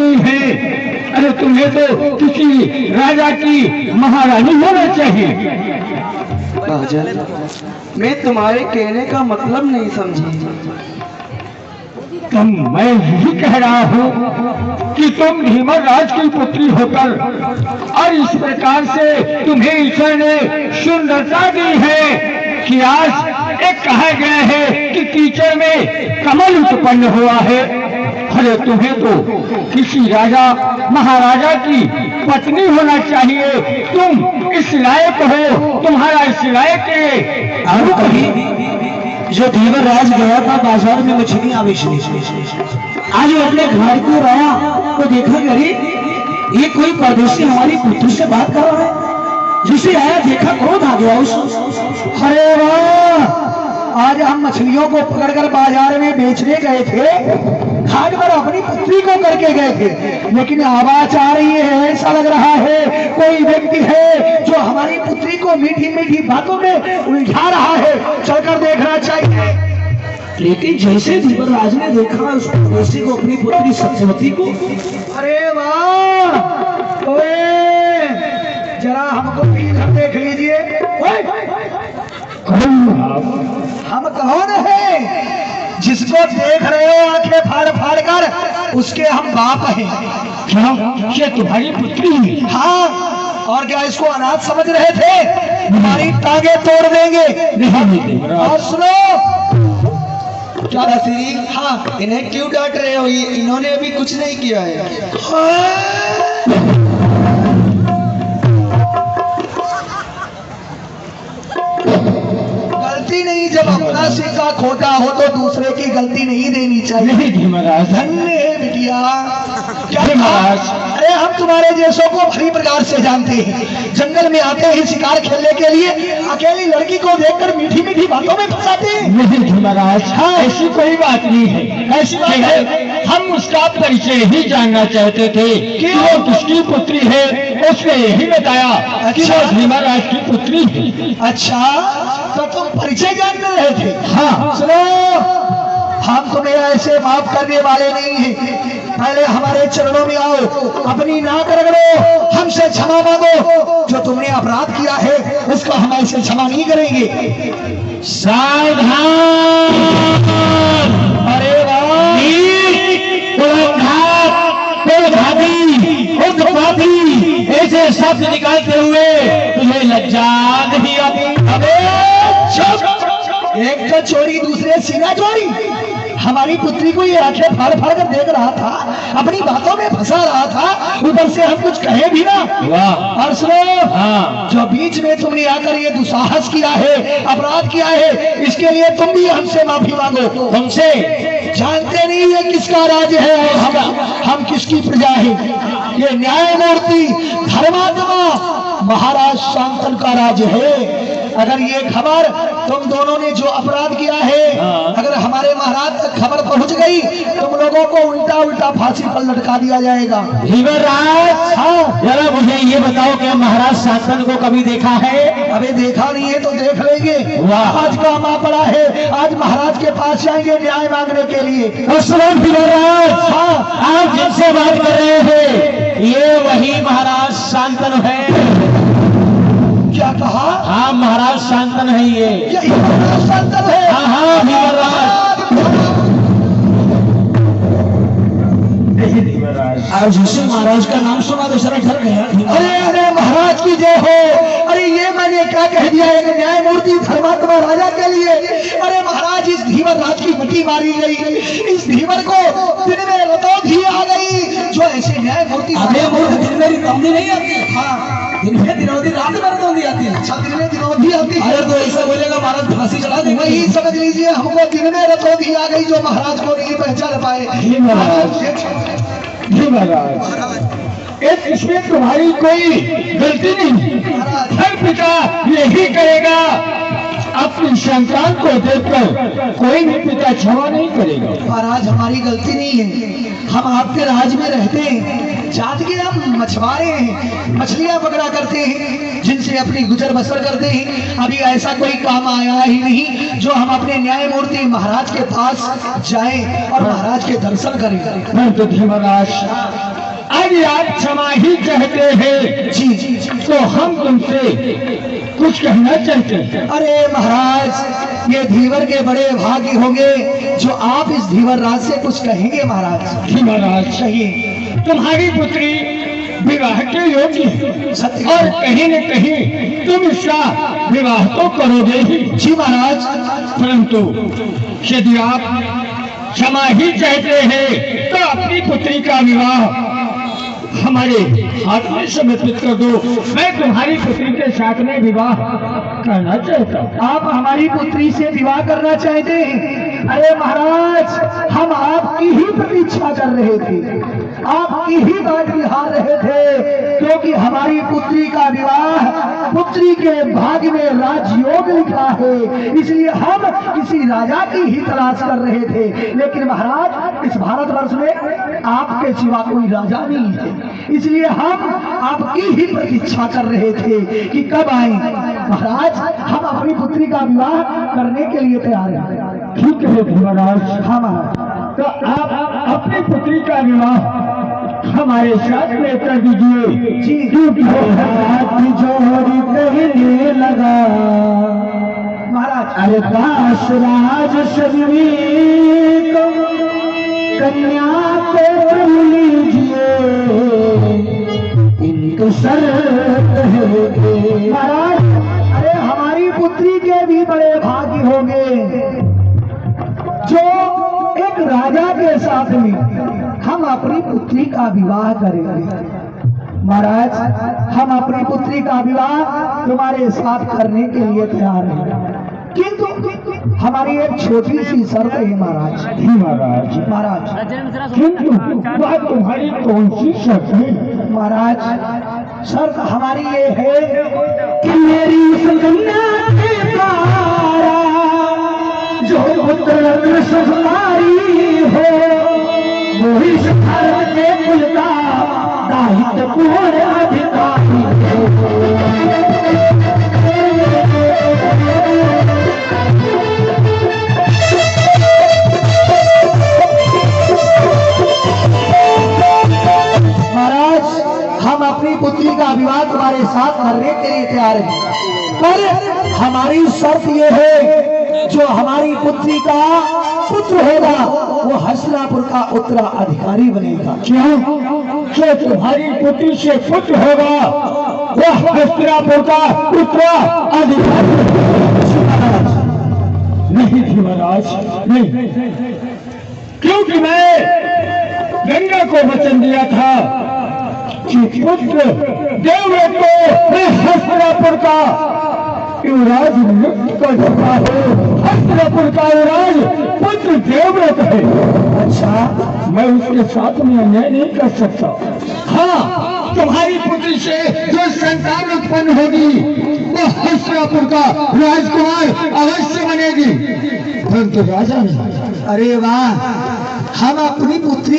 नहीं है। अरे तुम्हें तो किसी राजा की महारानी होना चाहिए। राजन, मैं तुम्हारे कहने का मतलब नहीं समझी। तुम मैं यही कह रहा हूँ कि तुम धीमर राज की पुत्री होकर और इस प्रकार से तुम्हें ईश्वर ने सुंदरता दी है कि आज एक कहा गया है कि कीचड़ में कमल उत्पन्न हुआ है। अरे तुम्हें तो किसी राजा महाराजा की पत्नी होना चाहिए। तुम इस लायक हो, तुम्हारा इस लायक है। और कहीं जो धीवर राज गया था बाजार में मछलियां बेचने, आज वो अपने घर को आया तो देखा कि अरे ये कोई परदेशी हमारी पुत्री से बात कर रहा है। जिसे आया देखा क्रोध आ गया उस। अरे वाह, आज हम मछलियों को पकड़कर बाजार में बेचने गए थे, घाट पर अपनी पुत्री को करके गए थे, लेकिन आवाज आ रही है, ऐसा लग रहा है कोई व्यक्ति है जो हमारी पुत्री को मीठी मीठी बातों में उलझा रहा है। चलकर देखना चाहिए। लेकिन जैसे धीवर राज ने देखा उस परदेशी को, अपनी पुत्री सत्यवती को, अरे वाह, जरा हमको देख लीजिए। हम कौन है जिसको देख रहे हो आंखें फाड़ फाड़ कर? उसके हम बाप हैं। क्या ये तुम्हारी पुत्री है? हाँ, और क्या इसको अनाथ समझ रहे थे? हमारी टांगे तोड़ देंगे। और सुनो क्या श्री, हाँ, इन्हें क्यों डांट रहे हो? इन्होंने अभी कुछ नहीं किया है। गलती नहीं, जब अपना सिक्का खोटा हो तो दूसरे की गलती नहीं देनी चाहिए। नहीं महाराज, धन्य है बिटिया। क्या महाराज? अरे हम तुम्हारे जैसों को भली प्रकार से जानते हैं। जंगल में आते ही शिकार खेलने के लिए अकेली लड़की को देखकर मीठी मीठी बातों में फंसाते हैं। नहीं महाराज, हाँ, ऐसी कोई बात नहीं है। ऐसी बात है, हम उसका परिचय ही जानना चाहते थे कि वो किसकी पुत्री है। उसने यही बताया कि वो धीमर राज की पुत्री है। अच्छा, तो तुम परिचय जानते रहे थे? हाँ। सुनो, हम तुम्हें ऐसे माफ करने वाले नहीं हैं। पहले हमारे चरणों में आओ, अपनी नाक रगड़ो, हमसे क्षमा मांगो। जो तुमने अपराध किया है उसको हम ऐसे क्षमा नहीं करेंगे। सावधान! अरे वाह, ऐसे शब्द निकालते हुए तुम्हें लज्जा नहीं आती? अबे एक का चोरी दूसरे सीना चोरी। हमारी पुत्री को ये आंखें फाड़ फाड़ कर देख रहा था, अपनी बातों में फंसा रहा था, ऊपर से हम कुछ कहे भी ना। वाह। और सुनो, हाँ, जो बीच में तुमने आकर ये दुस्साहस किया है, अपराध किया है, इसके लिए तुम भी हमसे माफी मांगो। हमसे? जानते नहीं ये किसका राज है और हम किसकी प्रजा है। ये न्यायमूर्ति धर्मात्मा महाराज शांतन का राज है। अगर ये खबर तुम दोनों ने जो अपराध किया है, अगर हमारे महाराज तक खबर पहुंच गई, तुम लोगों को उल्टा उल्टा फांसी पर लटका दिया जाएगा। धीवर राज, हाँ, जरा मुझे ये बताओ कि महाराज शांतन को कभी देखा है? अबे देखा नहीं है तो देख लेंगे। वाह। आज काम आ पड़ा है, आज महाराज के पास जाएंगे न्याय मांगने के लिए। धीवर राज, हाँ, आप जिनसे बात कर रहे हैं ये वही महाराज शांतन है। क्या कहा? हाँ, महाराज शांतन है ये। यही महाराज शांतन है। हाँ हाँ, धीवर राज। आज जिसे महाराज का नाम सुना तो सारा डर गया। अरे अरे महाराज की जय हो। अरे ये मैंने क्या कह दिया, एक न्यायमूर्ति धर्मात्मा राजा के लिए। अरे महाराज, इस धीवर राज की मटी मारी गई। इस धीवर को दिन में रतौंधी आ गई। जो ऐसे न्यायमूर्ति दिन में रतौंधी नहीं आती। हाँ, दिन में दिनौधी, रात में रतौंधी आती है। अच्छा, दिन में दिनौधी आती है। अरे तो ऐसा बोलेगा महाराज फांसी चढ़ा देंगे। वही समझ लीजिए, हमको दिन में रतौंधी आ गई जो महाराज को नहीं पहचान पाए। इसमें तुम्हारी कोई गलती नहीं। हर पिता यही करेगा, अपनी संतान को देखकर कोई भी पिता क्षमा नहीं करेगा। महाराज, हमारी गलती नहीं है, हम आपके राज में रहते हैं, जात के हम मछुआरे हैं, मछलियां पकड़ा करते हैं, जिनसे अपनी गुजर बसर करते हैं। अभी ऐसा कोई काम आया ही नहीं जो हम अपने न्यायमूर्ति महाराज के पास जाएं और महाराज के दर्शन करें। परंतु धर्मराज, अरे आप क्षमा ही कहते हैं जी जी जी। तो हम तुमसे कुछ कहना चाहते हैं। अरे महाराज, ये धीवर के बड़े भाग्य होंगे जो आप इस धीवर राज से कुछ कहेंगे। महाराज धर्मराज, कहिए। तुम्हारी पुत्री विवाह के योग्य है सत्य और कहीं न कहीं तुम इसका विवाह तो करोगे ही। जी महाराज। परंतु यदि आप क्षमा ही चाहते हैं तो अपनी पुत्री का विवाह हमारे हाथ में समर्पित कर दो। मैं तुम्हारी पुत्री के साथ में विवाह करना चाहता हूँ। आप हमारी पुत्री से विवाह करना चाहते हैं? अरे महाराज, हम आपकी ही प्रतीक्षा कर रहे थे, आपकी ही बात निहार रहे थे, क्योंकि हमारी पुत्री का विवाह पुत्री के भाग्य में राजयोग लिखा है, इसलिए हम किसी राजा की ही तलाश कर रहे थे। लेकिन महाराज, इस भारतवर्ष में आपके सिवा कोई राजा नहीं है, इसलिए हम आपकी ही प्रतीक्षा कर रहे थे कि कब आए। महाराज, हम अपनी पुत्री का विवाह करने के लिए तैयार हैं। ठीक है धर्मराज, हाँ महाराज। तो आप अपनी पुत्री का विवाह हमारे साथ में कर दीजिए। जी। क्योंकि हाथ जोड़ी कहने लगा, महाराज, अरे काश राज सभी को कन्या को कर लीजिए, इनको शर्त है। महाराज, अरे हमारी पुत्री के भी बड़े भाग्य होंगे जो एक राजा के साथ में हम अपनी पुत्री का विवाह करेंगे। महाराज, हम अपनी पुत्री का विवाह तुम्हारे साथ करने के लिए तैयार हैं, किंतु हमारी एक छोटी सी शर्त है। महाराज महाराज, महाराज, किंतु वह तुम्हारी कौन सी शर्त है? महाराज, शर्त हमारी ये है कि मेरी उस कन्या के द्वारा जो पुत्र रत्न सुकुमारी हो, वही इस भारत के कुल का दायित्वपूर्ण अधिकारी हो। हम अपनी पुत्री का विवाह तुम्हारे साथ करने के लिए तैयार हैं, पर हमारी शर्त ये है, जो हमारी पुत्री का पुत्र होगा वो हस्तिनापुर का उत्तराधिकारी बनेगा। क्यों? जो तुम्हारी पुत्री से पुत्र होगा वह हस्तिनापुर का उत्तराधिकारी नहीं थी। महाराज नहीं, क्योंकि मैं गंगा को वचन दिया था कि पुत्र देवव्रत को मैं हस्तिनापुर का युवराज नियुक्त कर सकता हूँ। हस्तिनापुर का युवराज पुत्र देवव्रत है। अच्छा, मैं उसके साथ में अन्याय नहीं कर सकता। हाँ, तुम्हारी पुत्री से जो संतान उत्पन्न होगी वो हस्तिनापुर का राजकुमार अवश्य बनेगी, परंतु राजा नहीं। अरे वाह, हम अपनी पुत्री